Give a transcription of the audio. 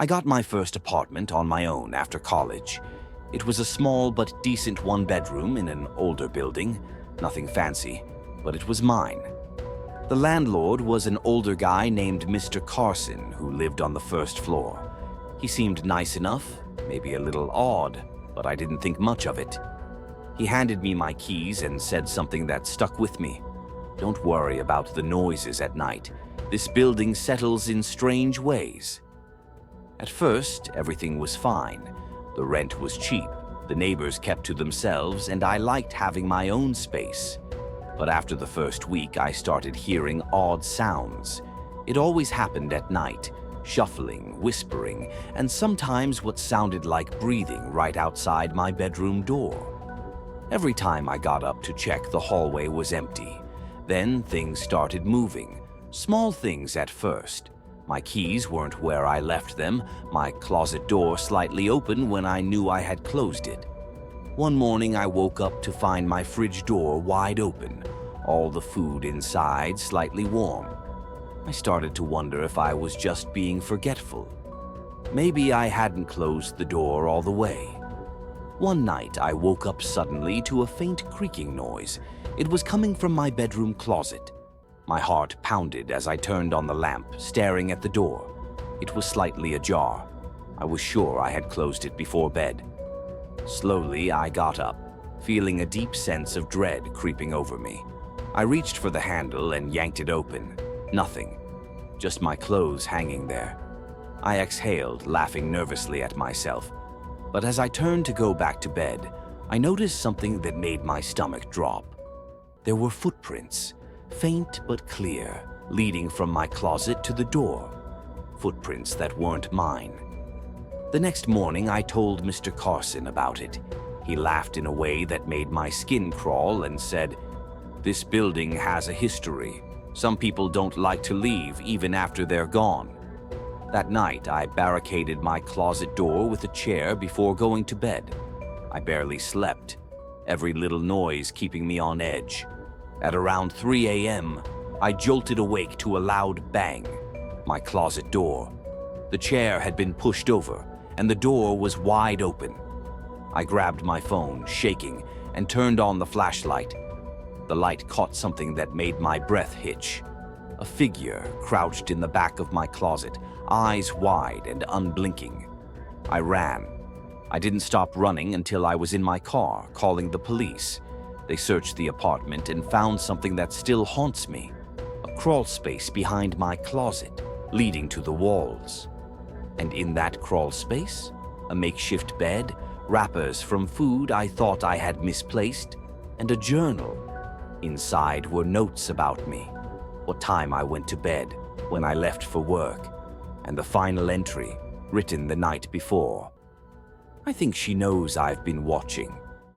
I got my first apartment on my own after college. It was a small but decent one-bedroom in an older building. Nothing fancy, but it was mine. The landlord was an older guy named Mr. Carson who lived on the first floor. He seemed nice enough, maybe a little odd, but I didn't think much of it. He handed me my keys and said something that stuck with me. "Don't worry about the noises at night. This building settles in strange ways." At first, everything was fine. The rent was cheap, the neighbors kept to themselves, and I liked having my own space. But after the first week, I started hearing odd sounds. It always happened at night, shuffling, whispering, and sometimes what sounded like breathing right outside my bedroom door. Every time I got up to check, the hallway was empty. Then things started moving, small things at first. My keys weren't where I left them, my closet door slightly open when I knew I had closed it. One morning I woke up to find my fridge door wide open, all the food inside slightly warm. I started to wonder if I was just being forgetful. Maybe I hadn't closed the door all the way. One night I woke up suddenly to a faint creaking noise. It was coming from my bedroom closet. My heart pounded as I turned on the lamp, staring at the door. It was slightly ajar. I was sure I had closed it before bed. Slowly, I got up, feeling a deep sense of dread creeping over me. I reached for the handle and yanked it open. Nothing. Just my clothes hanging there. I exhaled, laughing nervously at myself. But as I turned to go back to bed, I noticed something that made my stomach drop. There were footprints, faint but clear, leading from my closet to the door. Footprints that weren't mine. The next morning, I told Mr. Carson about it. He laughed in a way that made my skin crawl and said, "This building has a history. Some people don't like to leave even after they're gone." That night, I barricaded my closet door with a chair before going to bed. I barely slept, every little noise keeping me on edge. At around 3 a.m., I jolted awake to a loud bang. My closet door. The chair had been pushed over, and the door was wide open. I grabbed my phone, shaking, and turned on the flashlight. The light caught something that made my breath hitch. A figure crouched in the back of my closet, eyes wide and unblinking. I ran. I didn't stop running until I was in my car, calling the police. They searched the apartment and found something that still haunts me. A crawl space behind my closet, leading to the walls. And in that crawl space, a makeshift bed, wrappers from food I thought I had misplaced, and a journal. Inside were notes about me, what time I went to bed, when I left for work, and the final entry, written the night before. "I think she knows I've been watching,"